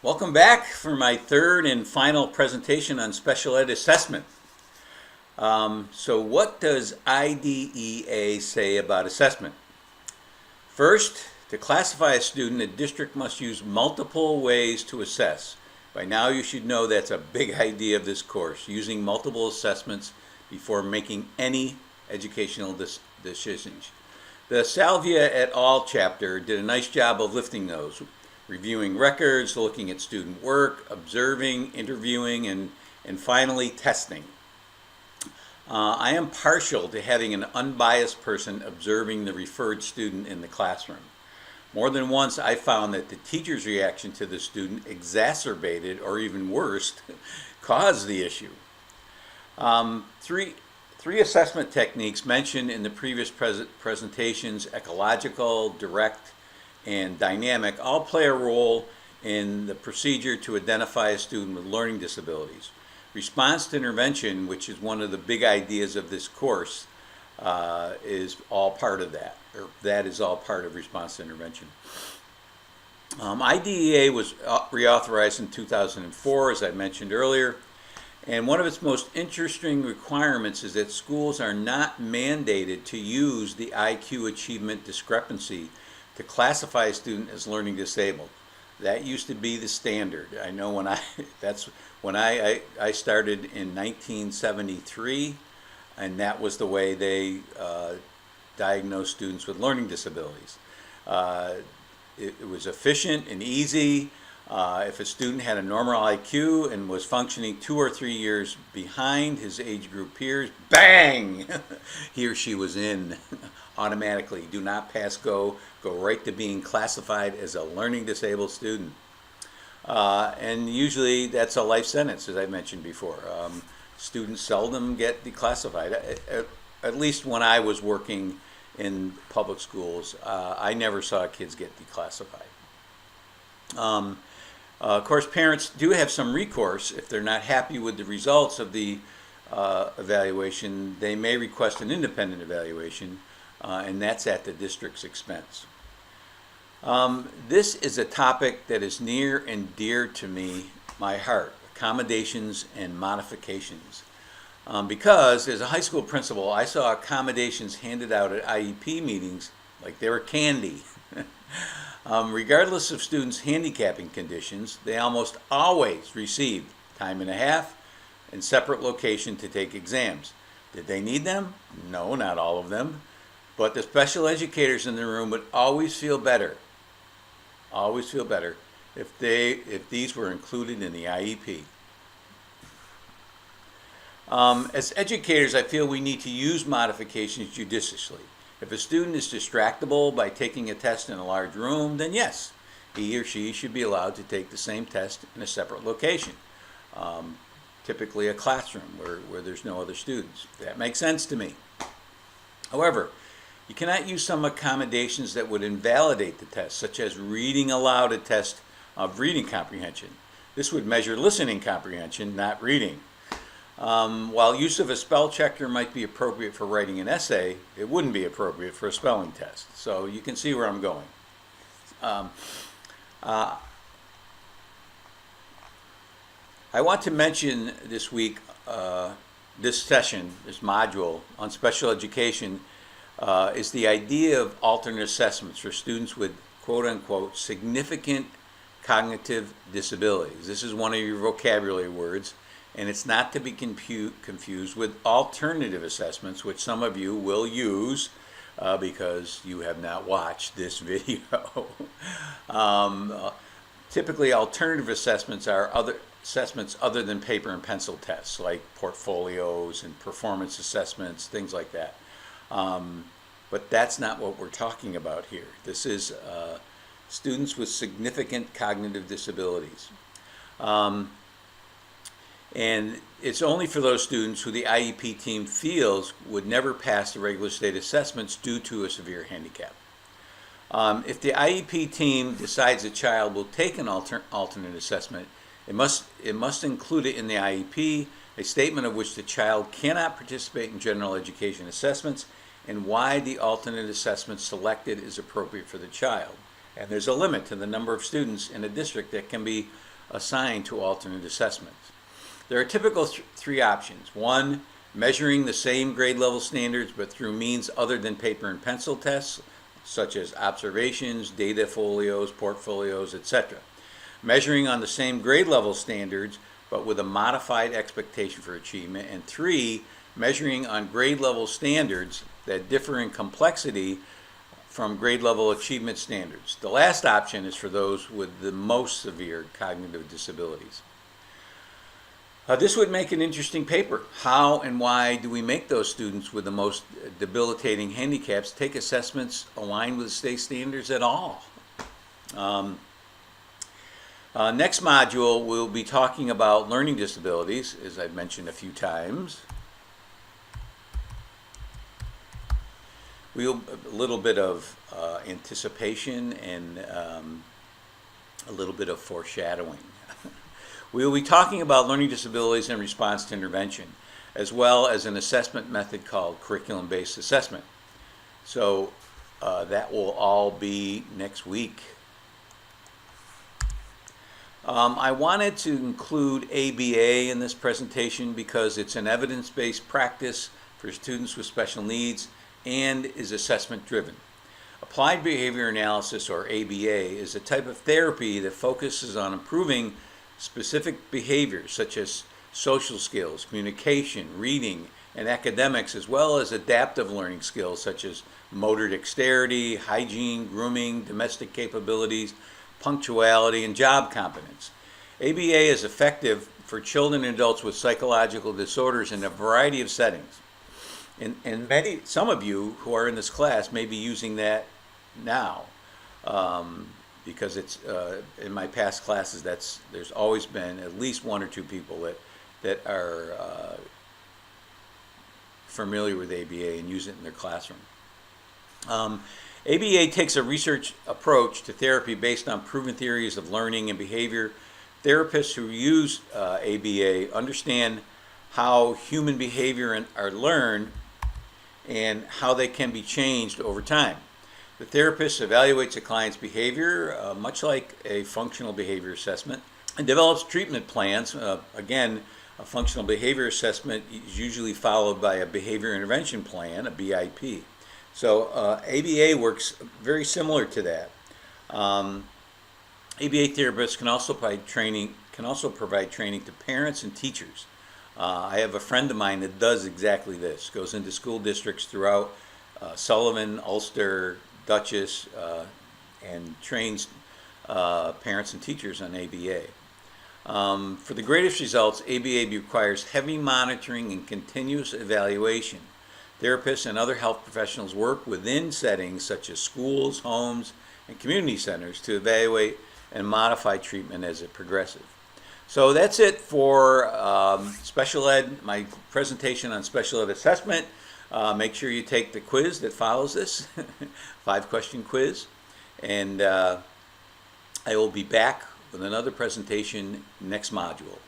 Welcome back for my third and final presentation on special ed assessment. So what does IDEA say about assessment? First, to classify a student, a district must use multiple ways to assess. By now you should know that's a big idea of this course, using multiple assessments before making any educational decisions. The Salvia et al. Chapter did a nice job of lifting those, reviewing records, looking at student work, observing, interviewing, and finally testing. I am partial to having an unbiased person observing the referred student in the classroom. More than once I found that the teacher's reaction to the student exacerbated, or even worse, caused the issue. Three assessment techniques mentioned in the previous presentations, ecological, direct, and dynamic, all play a role in the procedure to identify a student with learning disabilities. Response to intervention, which is one of the big ideas of this course, is all part of that, or that is all part of response to intervention. IDEA was reauthorized in 2004, as I mentioned earlier, and one of its most interesting requirements is that schools are not mandated to use the IQ achievement discrepancy to classify a student as learning disabled. That used to be the standard. I know when I started in 1973, and that was the way they diagnosed students with learning disabilities. It was efficient and easy. If a student had a normal IQ and was functioning 2 or 3 years behind his age group peers, bang! He or she was in automatically. Do not pass go right to being classified as a learning disabled student. And usually that's a life sentence, as I mentioned before. Students seldom get declassified. At least when I was working in public schools, I never saw kids get declassified. Of course, parents do have some recourse. If they're not happy with the results of the evaluation, they may request an independent evaluation, and that's at the district's expense. This is a topic that is near and dear to me, my heart, accommodations and modifications. Because as a high school principal, I saw accommodations handed out at IEP meetings like they were candy. Regardless of students' handicapping conditions, they almost always received time and a half and separate location to take exams. Did they need them? No, not all of them. But the special educators in the room would always feel better if these were included in the IEP. As educators, I feel we need to use modifications judiciously. If a student is distractible by taking a test in a large room, then yes, he or she should be allowed to take the same test in a separate location, typically a classroom where there's no other students. That makes sense to me. However, you cannot use some accommodations that would invalidate the test, such as reading aloud a test of reading comprehension. This would measure listening comprehension, not reading. While use of a spell checker might be appropriate for writing an essay, it wouldn't be appropriate for a spelling test. So you can see where I'm going. I want to mention this week, this session, this module on special education, is the idea of alternate assessments for students with quote-unquote significant cognitive disabilities. This is one of your vocabulary words, and it's not to be confused with alternative assessments, which some of you will use because you have not watched this video. Typically, alternative assessments are other assessments other than paper and pencil tests, like portfolios and performance assessments, things like that. But that's not what we're talking about here. This is students with significant cognitive disabilities. And it's only for those students who the IEP team feels would never pass the regular state assessments due to a severe handicap. If the IEP team decides a child will take an alternate assessment, it must include it in the IEP, a statement of which the child cannot participate in general education assessments and why the alternate assessment selected is appropriate for the child. And there's a limit to the number of students in a district that can be assigned to alternate assessments. There are typical three options. One, measuring the same grade level standards but through means other than paper and pencil tests, such as observations, data folios, portfolios, etc. Measuring on the same grade level standards but with a modified expectation for achievement. And three, measuring on grade level standards that differ in complexity from grade level achievement standards. The last option is for those with the most severe cognitive disabilities. This would make an interesting paper. How and why do we make those students with the most debilitating handicaps take assessments aligned with state standards at all? Next module, we'll be talking about learning disabilities, as I've mentioned a few times. A little bit of anticipation and a little bit of foreshadowing. We will be talking about learning disabilities in response to intervention, as well as an assessment method called curriculum-based assessment. So that will all be next week. I wanted to include ABA in this presentation because it's an evidence-based practice for students with special needs and is assessment-driven. Applied behavior analysis, or ABA, is a type of therapy that focuses on improving specific behaviors such as social skills, communication, reading, and academics, as well as adaptive learning skills such as motor dexterity, hygiene, grooming, domestic capabilities, punctuality, and job competence. ABA is effective for children and adults with psychological disorders in a variety of settings. And some of you who are in this class may be using that now, because it's in my past classes. There's always been at least one or two people that are familiar with ABA and use it in their classroom. ABA takes a research approach to therapy based on proven theories of learning and behavior. Therapists who use ABA understand how human behavior are learned and how they can be changed over time. The therapist evaluates a client's behavior, much like a functional behavior assessment, and develops treatment plans. Again, a functional behavior assessment is usually followed by a behavior intervention plan, a BIP. So ABA works very similar to that. ABA therapists can also provide training to parents and teachers. I have a friend of mine that does exactly this, goes into school districts throughout Sullivan, Ulster, Dutchess, and trains parents and teachers on ABA. For the greatest results, ABA requires heavy monitoring and continuous evaluation. Therapists and other health professionals work within settings such as schools, homes, and community centers to evaluate and modify treatment as it progresses. So that's it for special ed, my presentation on special ed assessment. Make sure you take the quiz that follows this, 5-question quiz. And I will be back with another presentation next module.